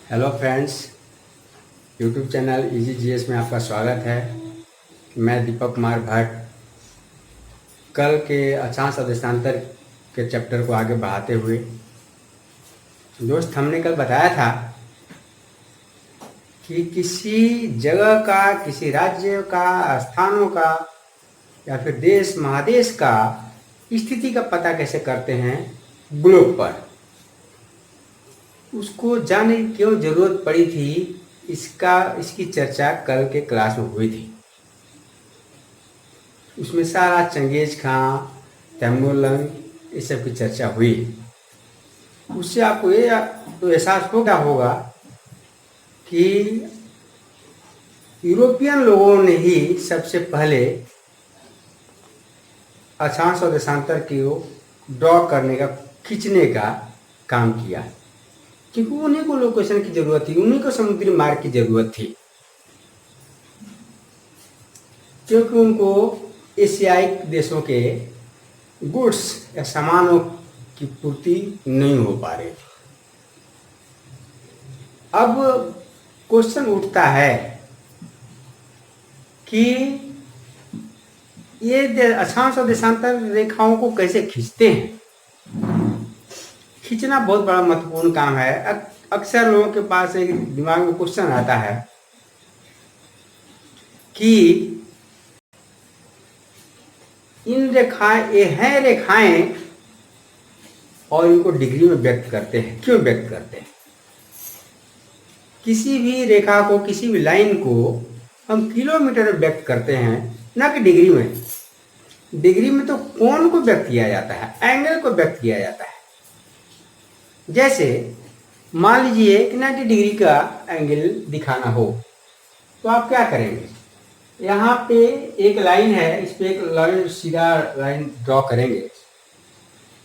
Hello friends, YouTube channel easy GS में आपका स्वागत है। मैं दीपक कुमार भट्ट। कल के अक्षांश और देशांतर के चैप्टर को आगे बढ़ाते हुए दोस्त, हमने कल बताया था कि किसी जगह का, किसी राज्य का, स्थानों का या फिर देश महादेश का स्थिति का पता कैसे करते हैं ग्लोब पर। उसको जानने की क्यों जरूरत पड़ी थी, इसकी चर्चा कल के क्लास में हुई थी। उसमें सारा चंगेज खां, तैमूरलंग, इस सब की चर्चा हुई। उससे आपको ये तो एहसास होगा कि यूरोपियन लोगों ने ही सबसे पहले अक्षांश और देशांतर को ड्रॉ करने का, खींचने का काम किया, क्योंकि उन्हीं को लोकेशन की जरूरत थी, उन्हीं को समुद्री मार्ग की जरूरत थी, क्योंकि उनको एशियाई देशों के गुड्स या सामानों की पूर्ति नहीं हो पा रही थी। अब क्वेश्चन उठता है कि ये अक्षांश और देशांतर रेखाओं को कैसे खींचते हैं। खींचना बहुत बड़ा महत्वपूर्ण काम है। अक्सर लोगों के पास एक दिमाग में क्वेश्चन आता है कि इन रेखाएं, ये हैं रेखाएं, और इनको डिग्री में व्यक्त करते हैं। क्यों व्यक्त करते हैं? किसी भी रेखा को, किसी भी लाइन को हम किलोमीटर में व्यक्त करते हैं, ना कि डिग्री में। डिग्री में तो कोण को व्यक्त किया जाता है, एंगल को व्यक्त किया जाता है। जैसे मान लीजिए कि 90 डिग्री का एंगल दिखाना हो, तो आप क्या करेंगे? यहाँ पे एक लाइन है, इस पे एक लाइन, सीधा लाइन ड्रॉ करेंगे।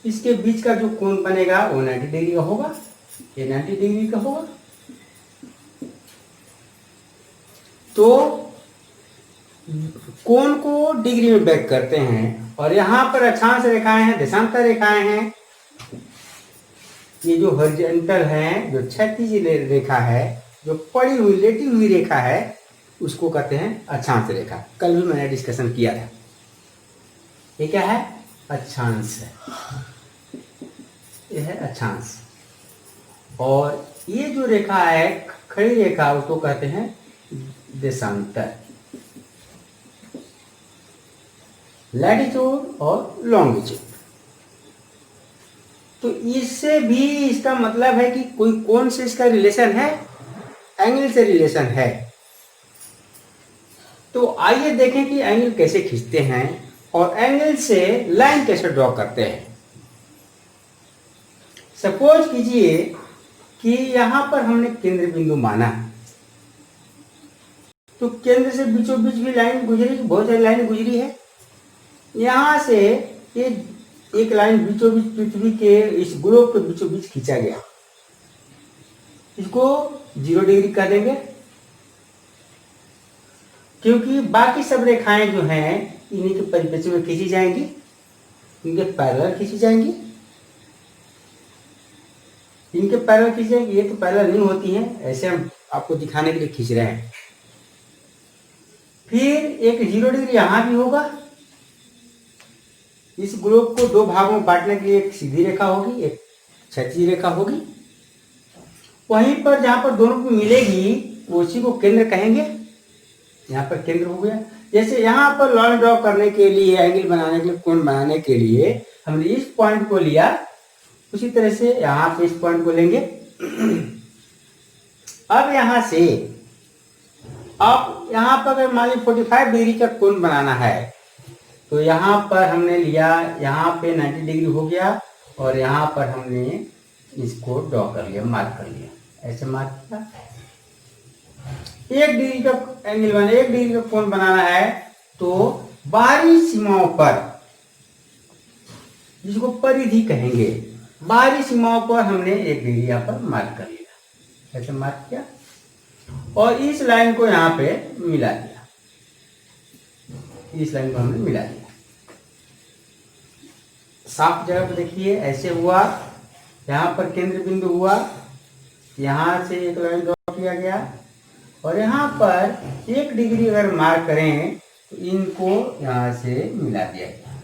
इसके बीच का जो कोण बनेगा वो 90 डिग्री का होगा, ये 90 डिग्री का होगा। तो कोण को डिग्री में व्यक्त करते हैं, और यहाँ पर अक्षांश रेखाएं हैं, देशांतर रेखाएं हैं। ये जो हॉरिजॉन्टल है, जो क्षैतिज रेखा है, जो पड़ी हुई, लेटी हुई रेखा है, उसको कहते हैं अक्षांश रेखा। कल भी मैंने डिस्कशन किया था। ये क्या है? अक्षांश है। ये है अक्षांश। और ये जो रेखा है, खड़ी रेखा, उसको कहते हैं देशांतर, लैटिट्यूड और लॉन्गिट्यूड। तो इससे भी इसका मतलब है कि कोई कोण से इसका रिलेशन है, एंगल से रिलेशन है। तो आइए देखें कि एंगल कैसे खींचते हैं और एंगल से लाइन कैसे ड्रॉ करते हैं। सपोज कीजिए कि यहां पर हमने केंद्र बिंदु माना, तो केंद्र से बीचों बीच भी लाइन गुजरी, बहुत सारी लाइन गुजरी है। यहां से ये एक लाइन बीचों बीच पृथ्वी के इस ग्लोब के बीचों बीच खींचा गया। इसको 0 डिग्री कर देंगे, क्योंकि बाकी सब रेखाएं जो हैं इन्हीं के परिप्रेक्ष्य में खींची जाएंगी, इनके पैरेलल खींची जाएंगी, इनके पैरेलल खींची जाएंगी। ये तो पैरेलल नहीं होती हैं, ऐसे हम आपको दिखाने के लिए खींच रहे हैं। फिर एक 0 डिग्री यहां भी होगा। इस ग्लोब को दो भागों में बांटने के लिए एक सीधी रेखा होगी, एक क्षैतिज रेखा होगी। वहीं पर जहां पर दोनों को मिलेगी, उसी को केंद्र कहेंगे। यहाँ पर केंद्र हो गया। जैसे यहाँ पर लाइन ड्रॉ करने के लिए, एंगल बनाने के लिए, कोण बनाने के लिए हमने इस पॉइंट को लिया, उसी तरह से यहाँ पे इस पॉइंट को लेंगे। अब यहाँ से, अब यहाँ पर अगर मान लीजिए 45 डिग्री का कोण बनाना है, तो यहाँ पर हमने लिया, यहाँ पे 90 डिग्री हो गया, और यहाँ पर हमने इसको ड्रॉ कर लिया, मार्क कर लिया, ऐसे मार्क किया। 1 डिग्री का एंगल बना, 1 डिग्री का कोण बनाना है, तो बाहरी सीमाओं पर, जिसको परिधि कहेंगे, बाहरी सीमाओं पर हमने 1 डिग्री यहाँ पर मार्क कर लिया, ऐसे मार्क किया, और इस लाइन को यहाँ पे मिला दिया। इस लाइन को हमने मिला दिया। साफ जगह पर देखिए, ऐसे हुआ। यहाँ पर केंद्र बिंदु हुआ, यहाँ से एक लाइन ड्रॉ किया गया और यहाँ पर 1 डिग्री अगर मार्क करें तो इनको यहाँ से मिला दिया गया।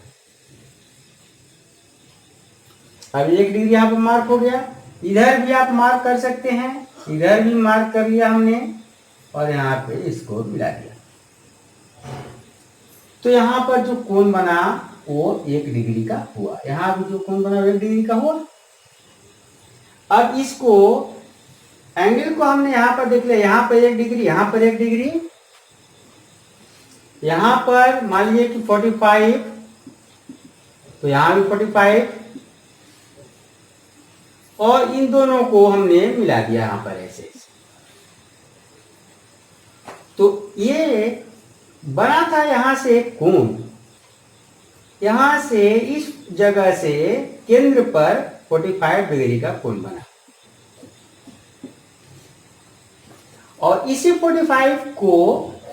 अब 1 डिग्री यहाँ पर मार्क हो गया। इधर भी आप मार्क कर सकते हैं, इधर भी मार्क कर लिया हमने और यहाँ पे इसको मिला दिया। तो यहाँ पर जो कोण बना वो 1 डिग्री का हुआ। यहाँ भी जो कोण बना 1 डिग्री का हुआ। अब इसको एंगल को हमने यहाँ पर देख लिया, यहाँ पर 1 डिग्री, यहाँ पर 1 डिग्री, यहाँ पर मान लीजिए कि 45, तो यहाँ भी 45 और इन दोनों को हमने मिला दिया यहाँ पर ऐसे। तो ये बना था यहाँ से कोण, यहाँ से इस जगह से केंद्र पर 45 डिग्री का कोण बना और इसी 45 को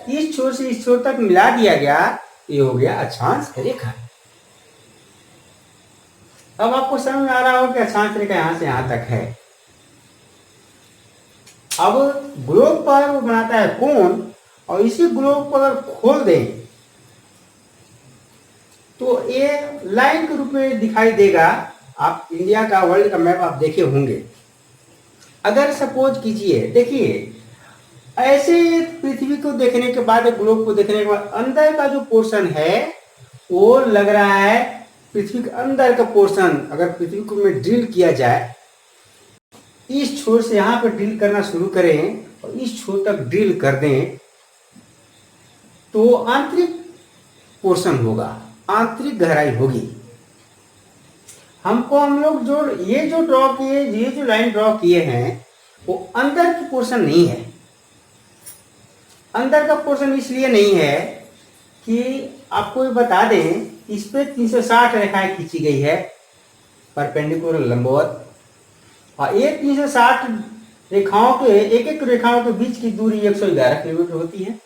इस छोर से इस छोर तक मिला दिया गया। ये हो गया अक्षांश रेखा। अब आपको समझ में आ रहा हो कि अक्षांश रेखा यहां से यहां तक है। अब ग्लोब पर वो बनाता है कोण और इसी ग्लोब को अगर खोल दें तो ये लाइन के रूप में दिखाई देगा। आप इंडिया का, वर्ल्ड का मैप आप देखे होंगे। अगर सपोज कीजिए, देखिए ऐसे पृथ्वी को देखने के बाद, ग्लोब को देखने के बाद अंदर का जो पोर्शन है वो लग रहा है पृथ्वी के अंदर का पोर्शन। अगर पृथ्वी को में ड्रिल किया जाए, इस छोर से यहाँ पर ड्रिल करना शुरू करें और इस छोर तक ड्रिल कर दें तो आंतरिक पोर्शन होगा, आंतरिक गहराई होगी। हम लोग जो ये जो ड्रॉ किए, ये जो लाइन ड्रॉ किए हैं वो अंदर की पोर्शन नहीं है। अंदर का पोर्शन इसलिए नहीं है कि आपको ये बता दें, इस पे 360 रेखाएं खींची गई है, परपेंडिकुलर लंबवत, और ये 360 रेखाओं के एक रेखाओं के बीच की दूरी 111 किलोमीटर होती है।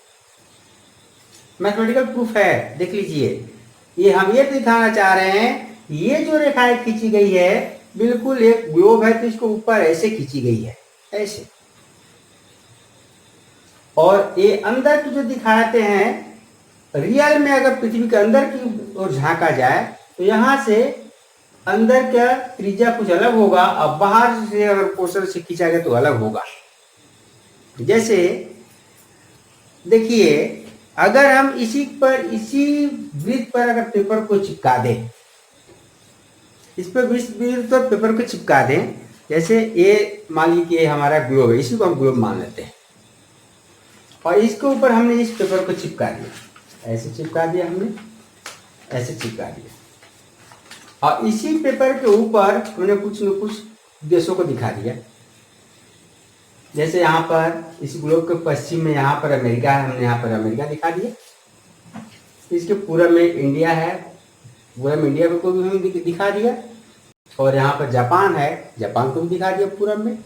मैथमेटिकल प्रूफ है, देख लीजिए। ये हम ये दिखाना चाह रहे हैं, ये जो रेखाएं खींची गई है बिल्कुल एक ग्लोब है तो इसको ऊपर ऐसे खींची गई है, ऐसे। और ये अंदर की जो दिखाते हैं, रियल में अगर पृथ्वी के अंदर की ओर झांका जाए तो यहाँ से अंदर का त्रिज्या कुछ अलग होगा और बाहर से अगर पोर्शन से खींचा गया तो अलग होगा। जैसे देखिए, अगर हम इसी वृत्त पर अगर पेपर को चिपका दें, इस पर वृत्त पर पेपर को चिपका दें, जैसे ये मान लीजिए हमारा ग्लोब है, इसी को हम ग्लोब मान लेते हैं और इसके ऊपर हमने इस पेपर को चिपका दिया, ऐसे चिपका दिया हमने, ऐसे चिपका दिया और इसी पेपर के ऊपर हमने कुछ न कुछ देशों को दिखा दिया। जैसे यहाँ पर इस ग्लोब के पश्चिम में यहाँ पर अमेरिका है, हमने यहाँ पर अमेरिका दिखा दिया। इसके पूरब में इंडिया है, पूरब में इंडिया को भी हमने दिखा दिया और यहाँ पर जापान है, जापान को भी दिखा दिया पूरब में।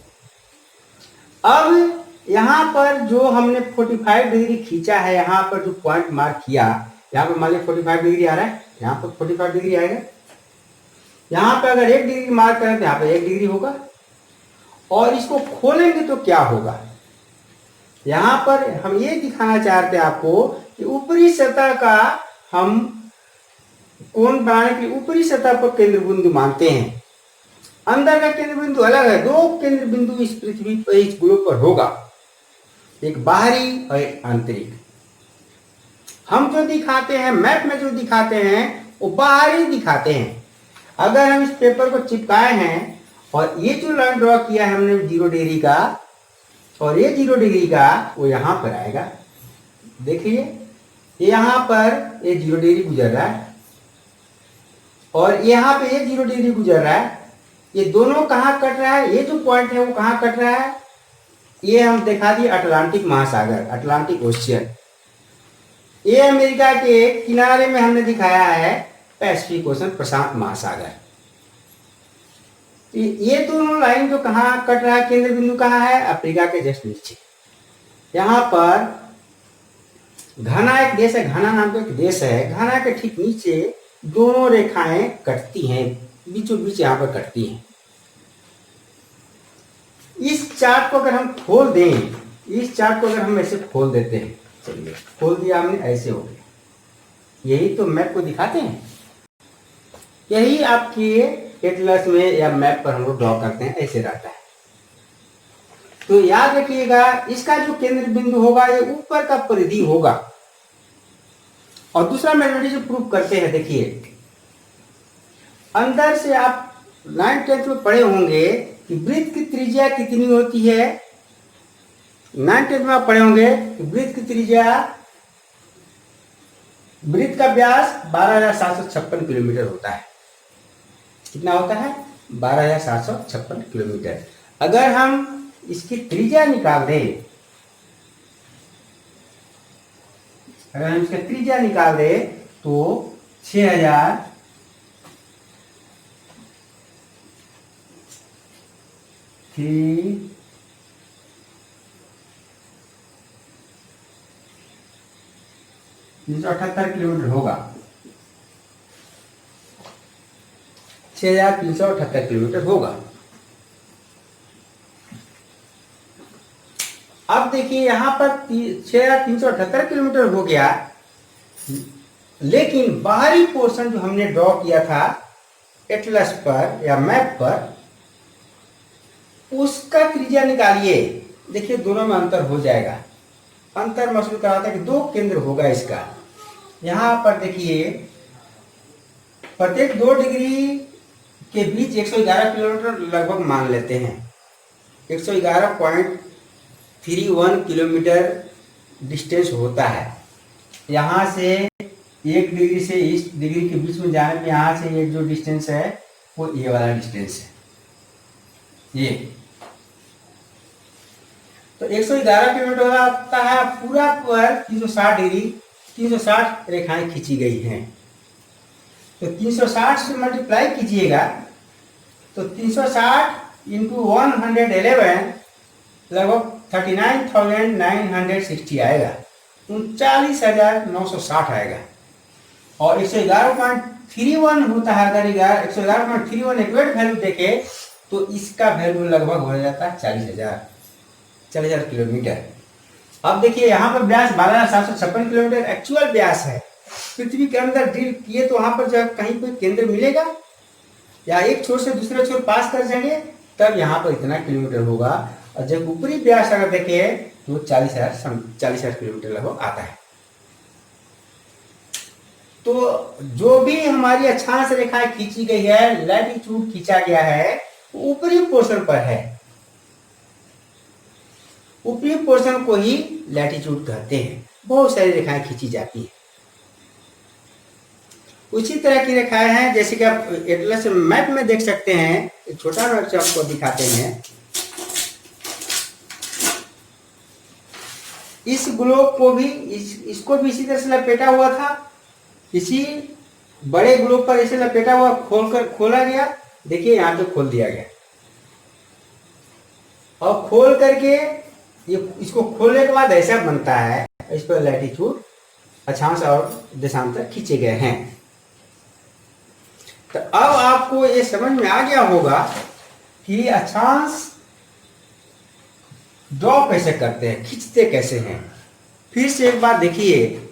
अब यहाँ पर जो हमने 45 डिग्री खींचा है, यहाँ पर जो पॉइंट मार्क किया, यहाँ पर मान लीजिए 45 डिग्री आ रहा है, यहाँ पर 45 डिग्री आएगा। यहाँ पर अगर 1 डिग्री मार्क करें तो यहाँ पर 1 डिग्री होगा और इसको खोलेंगे तो क्या होगा। यहाँ पर हम ये दिखाना चाहते हैं आपको कि ऊपरी सतह का हम कोण बनाने के लिए ऊपरी सतह पर केंद्र बिंदु मानते हैं। अंदर का केंद्र बिंदु अलग है, 2 केंद्र बिंदु इस पृथ्वी पर, इस ग्लोब पर होगा, एक बाहरी और एक आंतरिक। हम जो दिखाते हैं मैप में, जो दिखाते हैं वो बाहरी दिखाते हैं। अगर हम इस पेपर को चिपकाए हैं और ये जो लाइन ड्रॉ किया है हमने 0 डिग्री का, और ये 0 डिग्री का, वो यहाँ पर आएगा। देखिए यहाँ पर ये 0 डिग्री गुजर रहा है और यहाँ पे ये 0 डिग्री गुजर रहा है। ये दोनों कहाँ कट रहा है, ये जो पॉइंट है वो कहाँ कट रहा है, ये हम दिखा दिए अटलांटिक महासागर, अटलांटिक ओशियन। ये अमेरिका के किनारे में हमने दिखाया है पैसिफिक ओशन, प्रशांत महासागर। ये दोनों लाइन जो कहाँ कट रहा है, केंद्र बिंदु कहाँ है, अफ्रीका के जस्ट नीचे। यहाँ पर घाना एक देश है, घाना नाम का एक देश है, घाना के ठीक नीचे दोनों रेखाएं कटती हैं, बीचों बीच यहाँ पर कटती हैं। इस चार्ट को अगर हम खोल दें, इस चार्ट को अगर हम ऐसे खोल देते हैं, चलिए खोल दिया हमने, ऐसे हो गया। यही तो मैप को दिखाते हैं, यही आपकी एटलस में या मैप पर हम लोग ड्रॉ करते हैं, ऐसे रहता है। तो याद रखिएगा, इसका जो केंद्र बिंदु होगा ये ऊपर का परिधि होगा। और दूसरा मैथमेटिक्स प्रूव करते हैं, देखिए अंदर से आप 9th-10th में पढ़े होंगे कि वृत्त की त्रिज्या कितनी होती है। 9th-10th में आप पढ़े होंगे कि वृत्त की त्रिज्या, वृत्त का व्यास 12,756 किलोमीटर होता है। कितना होता है? 12,756 किलोमीटर। अगर हम इसकी त्रिज्या निकाल दें, अगर हम इसका त्रिज्या निकाल दें तो 6,000 378 किलोमीटर होगा। 6,378 किलोमीटर होगा। अब देखिए यहां पर 6,378 किलोमीटर हो गया, लेकिन बाहरी पोर्शन जो हमने ड्रॉ किया था एटलस पर या मैप पर, उसका त्रिज्या निकालिए। देखिए दोनों में अंतर हो जाएगा। अंतर महसूस कराता है कि 2 केंद्र होगा इसका। यहां पर देखिए प्रत्येक 2 डिग्री के बीच 111 किलोमीटर लगभग मान लेते हैं। 111.31 किलोमीटर डिस्टेंस होता है। यहाँ से 1 डिग्री से इस डिग्री के बीच में जाने में यहाँ से ये जो डिस्टेंस है वो ये वाला डिस्टेंस है, ये तो 111 किलोमीटर आता है। पूरा पर 360 डिग्री, 360 रेखाएं खींची गई हैं। तो 360 से मल्टीप्लाई कीजिएगा तो 360 इंटू 111 लगभग 39,960 आएगा, 39,960 आएगा। और 111.31 होता है। अगर 111.31 एक्यूरेट वैल्यू देखे तो इसका वैल्यू लगभग हो जाता है 40,000 किलोमीटर। अब देखिए यहाँ पर व्यास 12,756 किलोमीटर एक्चुअल व्यास है। पृथ्वी के अंदर ड्रिल किए तो वहां पर जब कहीं कोई केंद्र मिलेगा या एक छोर से दूसरे छोर पास कर जाएंगे तब यहाँ पर इतना किलोमीटर होगा। और जब ऊपरी व्यास अगर देखे तो 40,000 किलोमीटर लगभग आता है। तो जो भी हमारी अक्षांश रेखाएं खींची गई है, लैटिट्यूड खींचा गया है, ऊपरी पोर्शन पर है। ऊपरी पोर्शन को ही लैटिट्यूड कहते हैं। बहुत सारी रेखाएं खींची जाती हैं। उसी तरह की रेखाएं हैं जैसे कि आप एटलस मैप में देख सकते हैं। एक छोटा मैप आपको दिखाते हैं। इस ग्लोब को भी इसको भी इसी तरह से लपेटा हुआ था। इसी बड़े ग्लोब पर ऐसे लपेटा हुआ खोला गया। देखिए यहाँ पे खोल दिया गया और खोल करके ये इसको खोलने के बाद ऐसा बनता है। इस पर लैटिट्यूड, अक्षांश और देशांतर खींचे गए हैं। तो अब आपको ये समझ में आ गया होगा कि अक्षांश ड्रॉ कैसे करते हैं, खींचते कैसे हैं। फिर से एक बार देखिए,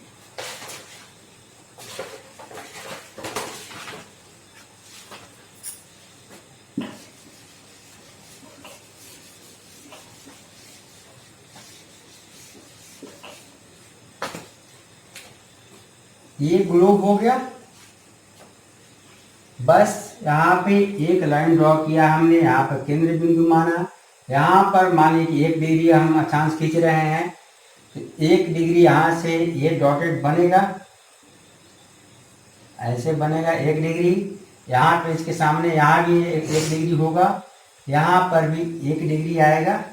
ये ग्लोब हो गया। बस यहाँ पे एक लाइन ड्रॉ किया हमने, यहाँ पर केंद्र बिंदु माना। यहाँ पर मानिए कि 1 डिग्री हम अक्षांश खींच रहे हैं तो 1 डिग्री यहाँ से ये डॉटेड बनेगा, ऐसे बनेगा 1 डिग्री। यहाँ पे इसके सामने यहाँ भी 1 डिग्री होगा, यहाँ पर भी 1 डिग्री आएगा।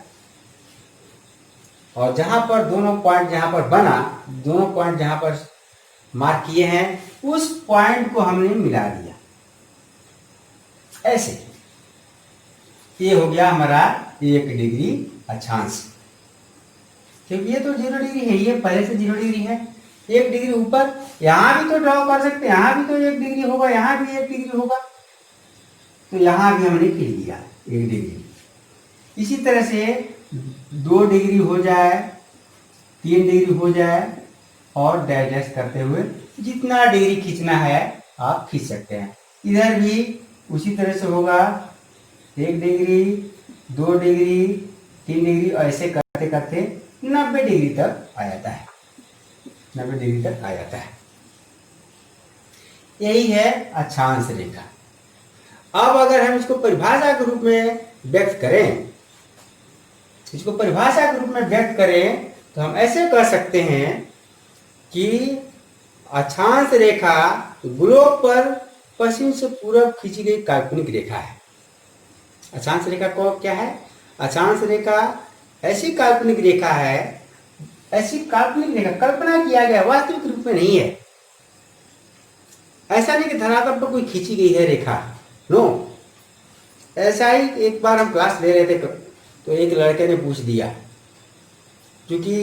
और जहाँ पर दोनों पॉइंट जहाँ पर बना, दोनों पॉइंट जहाँ पर मार्क किए हैं उस पॉइंट को हमने मिला दिया ऐसे। ये हो गया हमारा 1 डिग्री अक्षांश, क्योंकि ये तो 0 डिग्री है, ये पहले से 0 डिग्री है। 1 डिग्री ऊपर, यहां भी तो ड्रॉ कर सकते हैं, यहां भी तो 1 डिग्री होगा, यहां भी 1 डिग्री होगा। तो यहां भी हमने खींच दिया 1 डिग्री। इसी तरह से 2 डिग्री हो जाए, 3 डिग्री हो जाए, और डैश डैश करते हुए जितना डिग्री खींचना है आप खींच सकते हैं। इधर भी उसी तरह से होगा, 1 डिग्री, 2 डिग्री, 3 डिग्री, ऐसे करते करते 90 डिग्री तक आ जाता है, 90 डिग्री तक आ जाता है। यही है अक्षांश रेखा। अब अगर हम इसको परिभाषा के रूप में व्यक्त करें, इसको परिभाषा के रूप में व्यक्त करें तो हम ऐसे कह सकते हैं कि अक्षांश रेखा ग्लोब पर पश्चिम से पूर्व खींची गई काल्पनिक रेखा है। अक्षांश रेखा को क्या है? अक्षांश रेखा ऐसी काल्पनिक रेखा है, ऐसी काल्पनिक रेखा, कल्पना किया गया, वास्तविक रूप में नहीं है। ऐसा नहीं कि धरातल पर कोई खींची गई है रेखा, नो। ऐसा ही एक बार हम क्लास ले रहे थे तो एक लड़के ने पूछ दिया, क्योंकि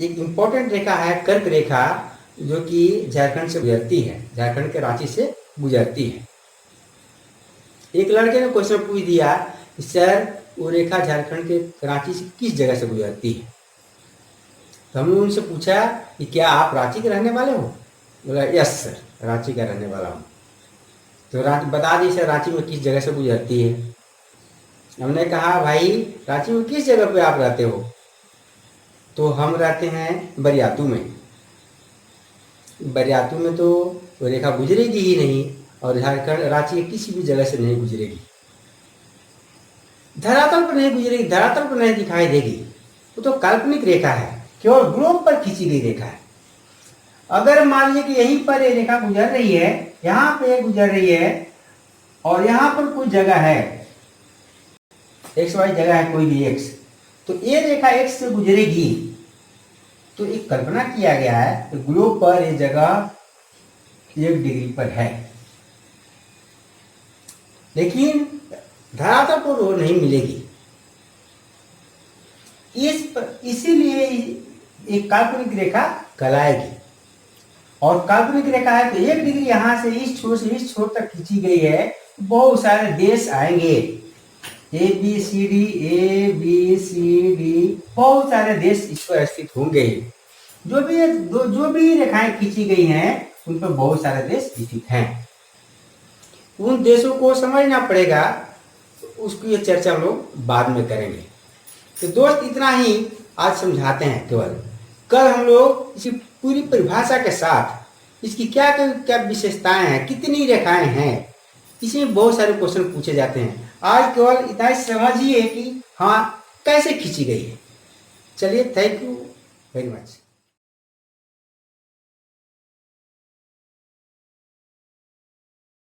एक इम्पोर्टेंट रेखा है कर्क रेखा, जो कि झारखंड से गुजरती है, झारखंड के रांची से गुजरती है। एक लड़के ने क्वेश्चन पूछ दिया, सर वो रेखा झारखंड के रांची से किस जगह से गुजरती है? तो हमने उनसे पूछा कि क्या आप रांची के रहने वाले हो? बोला यस सर, रांची का रहने वाला हूँ। तो बता दी सर रांची में किस जगह से गुजरती है? हमने कहा भाई रांची में किस जगह पे आप रहते हो? तो हम रहते हैं बरियातू में। बरियातू में तो वो रेखा गुजरेगी ही नहीं, और झारखंड रांची के किसी भी जगह से नहीं गुजरेगी, धरातल पर नहीं गुजरेगी, धरातल पर नहीं दिखाई देगी। वो तो काल्पनिक रेखा है, केवल ग्लोब पर खींची गई रेखा है। अगर मान लीजिए कि यहीं पर ये रेखा गुजर रही है, यहाँ पे गुजर रही है, और यहाँ पर कोई जगह है, एक्स वाई जगह है, कोई भी एक्स, तो ये रेखा एक्स से गुजरेगी। तो एक कल्पना किया गया है कि ग्लोब पर ये जगह 1 डिग्री पर है, लेकिन धरातल पर वो नहीं मिलेगी। इसीलिए एक काल्पनिक रेखा कहलाएगी। और काल्पनिक रेखा है तो 1 डिग्री यहां से इस छोर से इस छोर तक खींची गई है, बहुत सारे देश आएंगे, ए बी सी डी, बहुत सारे देश इस पर स्थित होंगे। जो भी रेखाएं खींची गई हैं उन पर बहुत सारे देश स्थित हैं। उन देशों को समझना पड़ेगा, उसकी ये चर्चा हम लोग बाद में करेंगे। तो दोस्त इतना ही आज समझाते हैं केवल। कल हम लोग इसी पूरी परिभाषा के साथ इसकी क्या क्या विशेषताएं हैं, कितनी रेखाएं हैं, इसमें बहुत सारे क्वेश्चन पूछे जाते हैं। आज केवल इतना ही समझिए कि हाँ कैसे खींची गई है। चलिए, थैंक यू वेरी मच।